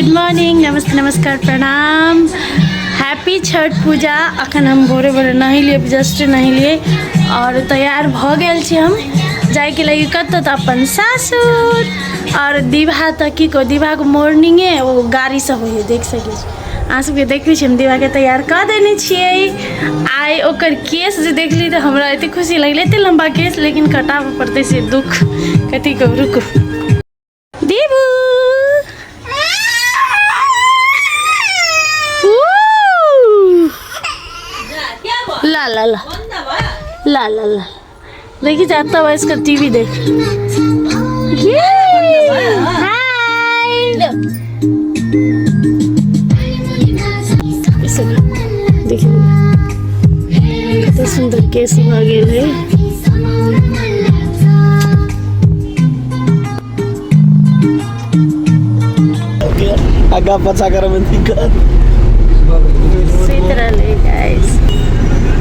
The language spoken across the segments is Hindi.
मॉर्निंग, नमस्ते, नमस्कार, प्रणाम, हैप्पी छठ पूजा। अखन हम भोरे भोरे नही लिए, जस्ट नही लिए और तैयार भ गेल छी हम जाए के लगी कत त अपन सासुर। और दीभा तक की को दीभा को मॉर्निंगे वो गाड़ी से होइए देख सके अहाँ सबके देखै छी हम दीभा के तैयार कर देने छियै। आइ ओकर केस जे देखली तो हमरा एते खुशी लगले, एते लंबा केस लेकिन कटाबे पड़ते से दुख कथी को। रुको दीबू ला ला ला ला ला ला देखी जाता हुआ इसका टीवी देख। देखिए कितना सुंदर केस भागे है। आगा पछा कर में दिक्कत सही तरह ले guys.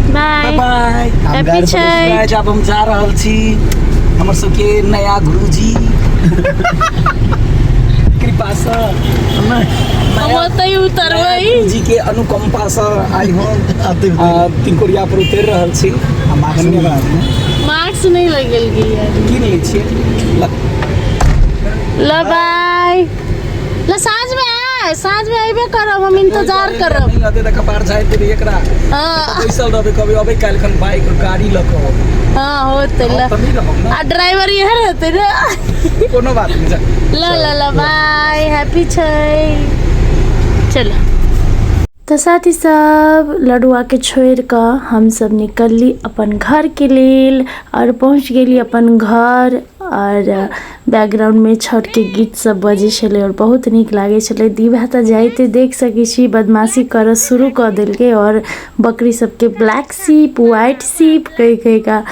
Bye bye. Happy Chhath. अब हम जा रहल छी हमर सबके नया गुरुजी कृपा से हम तई उतरबै जी के अनुकंपा से आई हम तिनकोरिया पर उतर रहल छी। धन्यवाद। मार्क्स नहीं लगल की यार की नहीं छी ल बाय ल साँझ में आइबे करब, हम इंतजार करब। नहीं आते त कपार जाय दे एकरा। हां पैसा दबे कभी अबे काल खन बाइक और गाड़ी ल के। हां होते ल आ ड्राइवर ये रहते रे कोनो बात नहीं जा। ल ल ल बाय हैप्पी छठ। चलो तो साथी सब लडुआ के छोड़ कर हम सब निकलली अपन घर के लेल और पहुँच गेली अपन घर। और बैकग्राउंड में छठ के गीत सब बजे छले और बहुत निक लागे छले। दीभा त जाइते देख सके छी बदमाशी कर शुरू कर दिलके और बकरी सबके ब्लैक सीप व्हाइट सीप कह का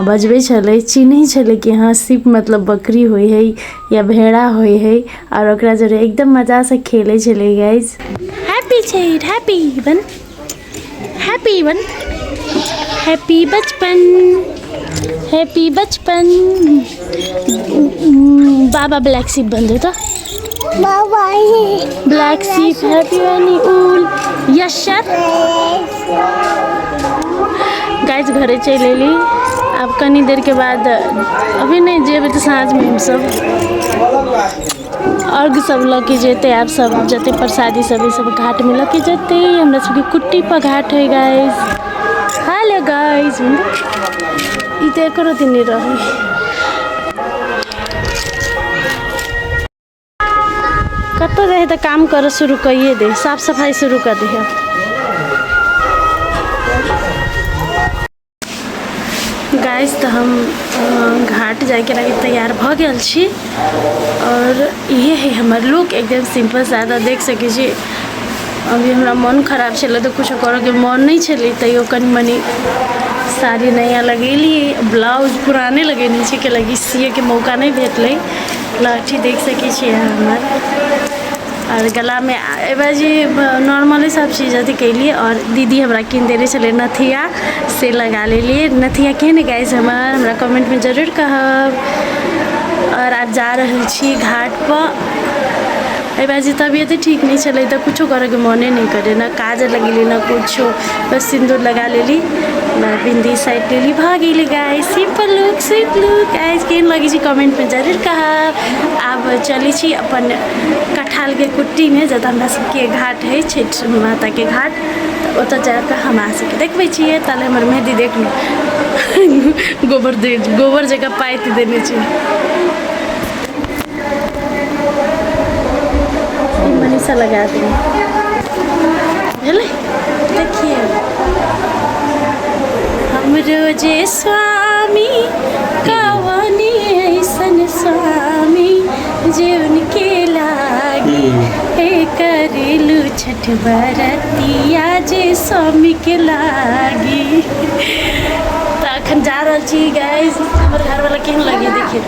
बजबे छले, चिन्ह छले कि हाँ सीप मतलब बकरी होई है या भेड़ा होई है और ओकरा जरे एकदम मजा से खेले छले guys. Happy Chhath, happy one, happy बचपन, हैप्पी बचपन। बाबा ब्लैक सीप बन देता बाबा ब्लैक सीप हैप्पी वानी उल यशर गाइस घरे चले ली। अब कनी देर के बाद अभी नहीं जेबे तो साँझ में हम सब अर्घ सब लके जेते। आप सब जते प्रसादी सब घाट में लके जेते। हमरा सबके कुट्टी पर घाट है गाइस। हेलो गाइस इते करो दिन रही कत रहे तो काम कर शुरू करिए दे, साफ सफाई शुरू कर दे। गाइस तो हम घाट जाए के लगे तैयार भ गेल छी और ये है हमार लुक एकदम सिंपल सादा देख सके छी। अभी हमरा मन खराब छले तो कुछ करे के मन नहीं छले तैयो कनी मनी साड़ी नया लगेली, ब्लाउज पुराने लगेने छी के लगी सिए के मौका नहीं भेटले। लाठी देख सके छी हमार और गला में एबाजी नॉर्मली सब चीज़ अथी कैली। और दीदी हमरा किन देने चले नथिया से लगा लेलिए। नथिया केहन गाइस हमार हमरा कमेंट में जरूर कहब। और आज जा रहे छी घाट पर। एबाजी तबीयत ठीक नहीं चले तो कुछ करे के मने नहीं करे, ना काजल लगेली ना कुछ, बस सिंदूर लगा लेली ना बिंदी साइड लेली भागेली guys. Simple look sweet look guys केहन लगी छी कमेंट में जरूर कहब। अब चली छी अपन कठाल के कुट्टी में जब हमरा सबके घाट है छठ माता के घाट ओत जाकर हम आ सके देखबे छिए। ताले हमर मेहंदी देख लो गोबर जगह पाइत देने छी। मनीषा लगा देंगे देखिए हम रोजे स्वामी कवानी ऐसन स्वामी जीवन के लागी हे करेलू छठ बरतिया जे स्वामी के लागी। तो अखन जा रहा छी गाइस हमारे घर वाला केहन लगे देखिए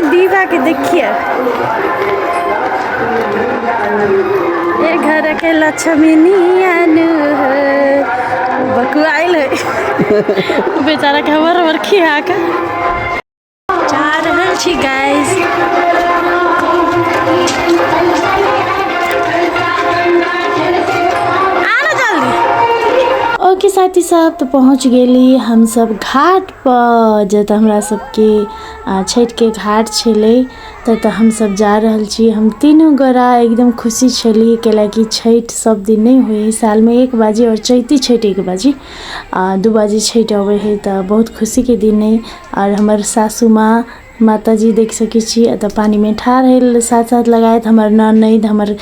दीवा के देखिए ये घर के लक्ष्मी बकुआइल है बेचारा के हमर खिया का जा रहल छी गाइस। आना जल्दी। ओके साथी सब तो पहुँच गेली हम सब घाट पर, जत हमरा सबके छठ के घाट छले त हम सब जा रहल छी। हम तीनों गोरा एकदम खुशी छली कैलाकि छठ सब दिन नहीं हुए, साल में एक बाजी और चैती छठ एक बाजी 2 बाजी छठ आवे है त बहुत खुशी के दिन है। और हमार सासू माँ माता जी देख सके छी त पानी में ठार है, साथ साथ लगायत हमार ननद हमार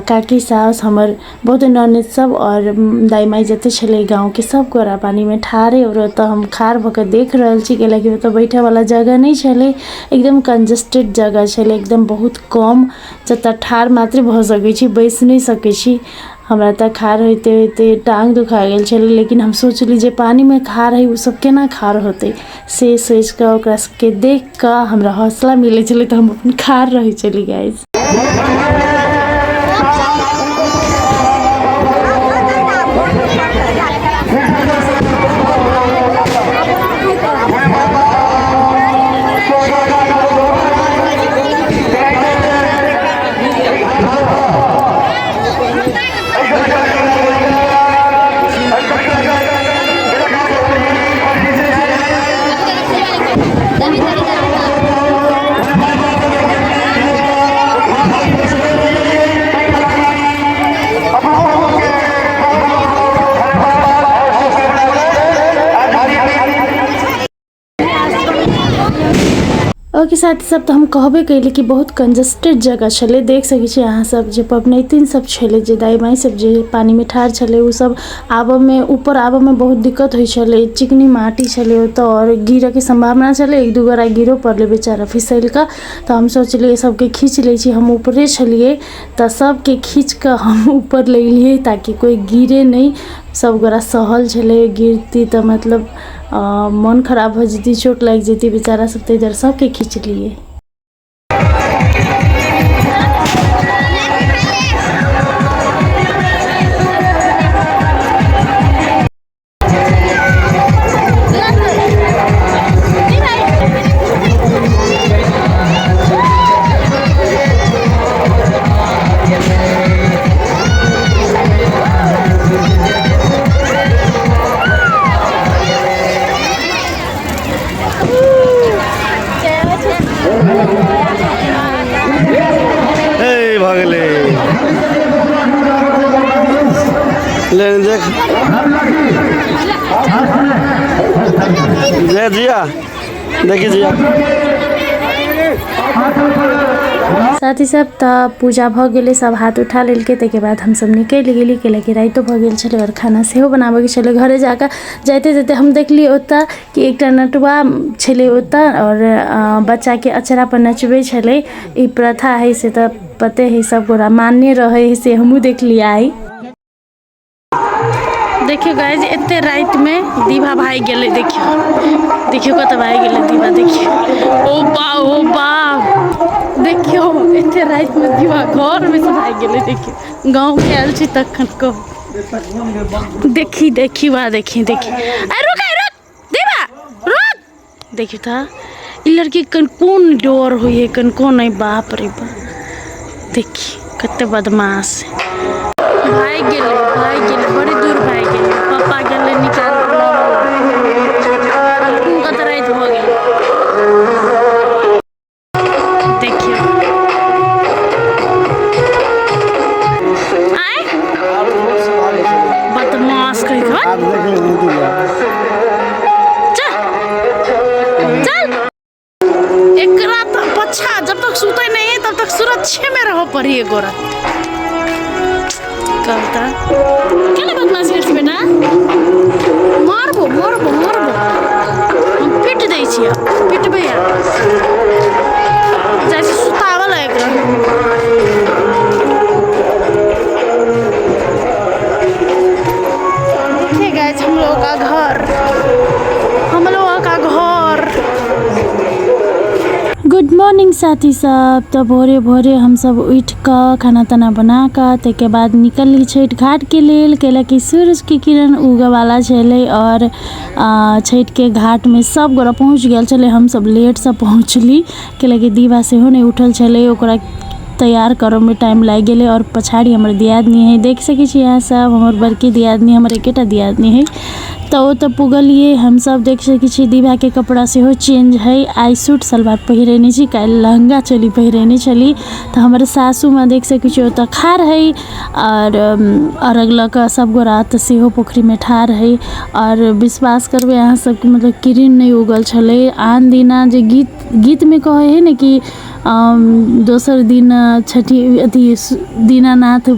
काकी सास हमार बहुत ननद सब और दाई माई जते छले गाँव के सब गोरा पानी में ठार है। और तो हम खार भके देख रहल छी कैलाकि तो बैठे वाला जगह नहीं छले, एकदम कंजस्टेड जगह छले, एकदम बहुत कम जत ठार मात्र भ सके छी, बैस नहीं सके छी। हमरा त खार होते होते टांग दुखा गेल छले, लेकिन हम सोचली जे पानी में खार है उ सब केना खार होते से सोच के ओकरा सबके देख के हमरा हौसला मिले छले त हम अपन खार रहे चली गाइस। ओके साथी सब तो हम कहबे कैली कि बहुत कंजस्टेड जगह छले, देख सके छी अहाँ सब जे पबनैतिन सब छले जे दाई माई सब जे पानी में ठार छले उ सब आबे में ऊपर आबे में बहुत दिक्कत होई छले, चिकनी माटी छले तो और गिरे के संभावना छले, एक दू गोरा गिरो पड़ले बेचारा फिसल का। तो हम सोचलिए सबके खींच ले छी, हम ऊपरे छलिए त सबके खींच के हम ऊपर ले लिए ताकि कोई गिरे नहीं। सब गोरा सहल छले, गिरती तो मतलब मन खराब हो जती, चोट लग जती बेचारा सब, तो इधर सबके खींच लिए। जिया देखिए जिया साथी सब त पूजा भ गेले, सब हाथ उठा लेलके, तके बाद हम सब निकल गेली कैलाकि राइतो भ गेल छले और खाना सेहो बनाबे के छले। घरे जाकर जाते जाते हम देखली ओता कि एकटा नटुआ छले ओता और बच्चा के अचरा पर नचबे छले। ई प्रथा है से त पते है, सब गोरा मान्य रहे है से हमहू देख लिया आई। देखियो गाइज एते रात में दीवा भाई गेले, देखियो कत भाई गेले दीवा, देखियो ओ बा देखियो एते रात में दीवा घर में से भाई गेले। देखियो गांव के आयल छी तखन को देखी बा देखी रुक दीवा रुक, देखियो था ई लड़की कौन डर हुई है कौन नहीं, बाप रे बा देखी कते बदमाश भाई गेले बड़ी दूर भाई गेले, पापा गेले निकाल रात हो गेल। देखियो आए बदमाश कहीं चल एकरा पछा जब तक सुते नहीं है तब तक सुरक्षा में रहो पड़ी गोरा कहता क्या बदमाश करती बेटा, मारबो हम पिट दै छी, पिटबे यार जैसे सुतावल है एकरा। देखिए गाइस हम लोग का घर गुड मॉर्निंग मॉर्निंग साथी सब। तो भोरे भोरे हम सब उठ कर खाना ताना बना कर तके बाद निकलली छठ घाट के लेल, कैला कि सूरज की किरण उगे वाला छले और छठ के घाट में सब गोरा पहुँच गया छले। हम सब लेट से पहुँचली, कैला कि दीवा से हो नहीं उठल छले, ओकरा तैयार करो में टाइम लग गए। और पछाड़ी हमारे दियादनी है, देख सके यहाँ सब हमारे बड़की दियादनी, हमारे एकेटा दियादनी है। तो पुगलिए हम सब देख सके दीवा के कपड़ा से हो चेंज है। आई सूट सलवार पहिरेनी छी, कल लहंगा चोली पहिरेनी चली। तो हमारे सासू में देख सके तो खार है और अर्घ लक सब गोरा तो सेहो पोखरी में ठार है। और विश्वास करबे यहाँ सबके मतलब किरण नहीं उगल छले। आन दिना जे गीत में कहे है न कि दोसर दिन छठी अथी दीनानाथ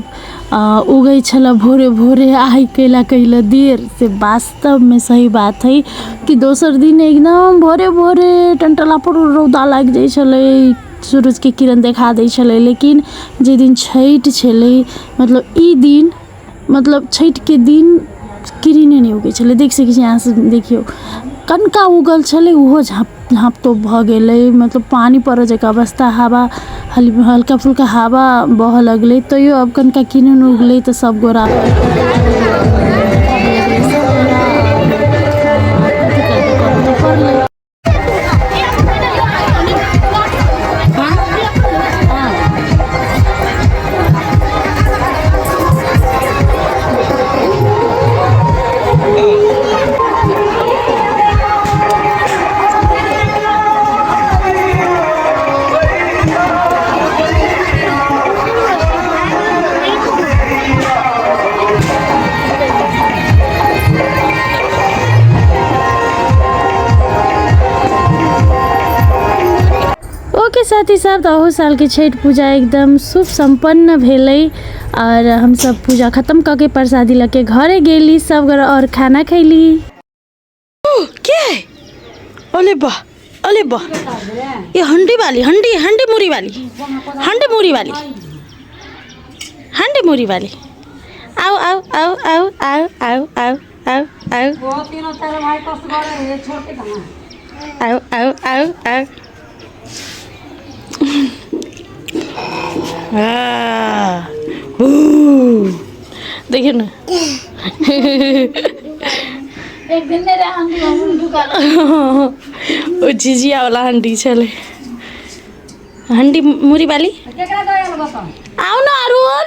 उगै छल भोरे भोरे, आई कैला देर से। वास्तव में सही बात है कि दोसर दिन एकदम भोरे भोरे टंटला पर रौदा लग जाए छले, सूरज के किरण देखा दै छले। लेकिन जे दिन छठ छले मतलब ई दिन मतलब छठ के दिन किरणे नहीं उगे छले। देख सके यहाँ से देखियो कनका उगल छले, उहो झाँप तो भ गेलै। मतलब पानी पर जका अवस्था, हवा हल्का फुल्का हवा बह लगले। तो यो अब कनका किरण उगले तो सब गोरा साथी सब। तो अहू साल के छठ पूजा एकदम शुभ संपन्न भेलै और हम सब पूजा खत्म करके प्रसादी लेके घरे गेली सब गोरा और खाना खैली। क्या है? अले वाह, अले वाह, ये हंडी वाली, हंडी मूरी वाली, हंडी मूरी वाली, हंडी मूरी वाली। आओ आओ आओ आओ आओ आओ आओ आओ आओ आओ आओ आओ आओ। देखिए ना एक दिन वो झिझिया वाला हंडी चले, हंडी मुरी वाली। आओ ना अरुण,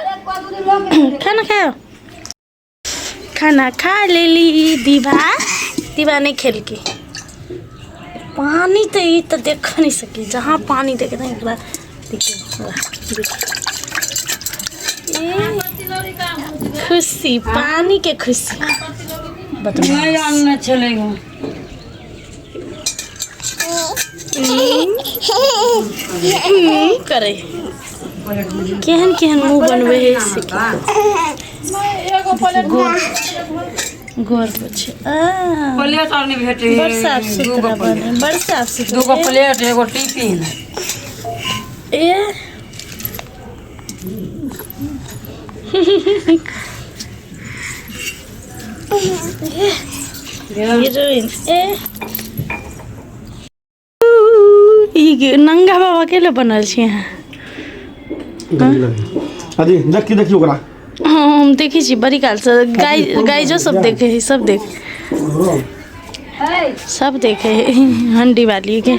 खाना खाओ। खाना खा ले ली दीवा ने खेल के। पानी तो ये तो देख नहीं सके, जहाँ पानी देखे ना एक बार देखिए खुशी, पानी के खुशी करे केहन केहन मुँह बनवे है गोर बच्चे प्लेट और नहीं भेटे, बड़ साफ सुथरा बने, बड़ साफ सुथरा। दूगो प्लेट एगो टिफिन ए हीरोइन ए नंगा बाबा के बनल छी यहाँ। अजी देखी ओकरा हम देखी छी बड़ी काल से। गाय जो सब देखे है, सब देखे है हंडी वाली के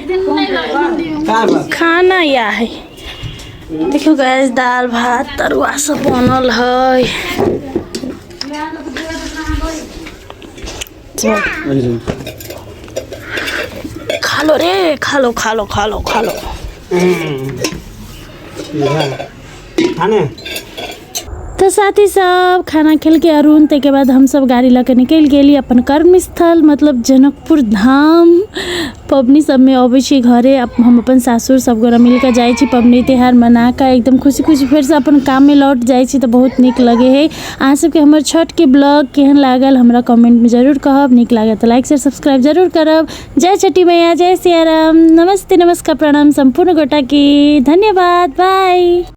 खाना या है। देखो गैस दाल भात तरुआ सब बनल है। खा लो रे, खा लो खा लो खा लो खा लो। तो साथी सब खाना खेल के अरुण के बाद हम सब गाड़ी लेके निकल गेली अपन कर्म स्थल मतलब जनकपुर धाम। पबनी सब में अबै छी घरे, हम अपन सासुर सब गोरा मिलकर जाइ छी पबनी त्यौहार मना कर एकदम खुशी खुशी फिर से अपन काम में लौट जाइ छी। तो बहुत निक लगे है। अहाँ सबके हमर छठ के ब्लॉग केहन लागल हमरा कमेंट में जरूर कहब। निक लागे तो लाइक शेयर सब्सक्राइब जरूर करब। जय छठी मैया, जय सिया राम, नमस्ते नमस्कार प्रणाम संपूर्ण गोटा की। धन्यवाद, बाय।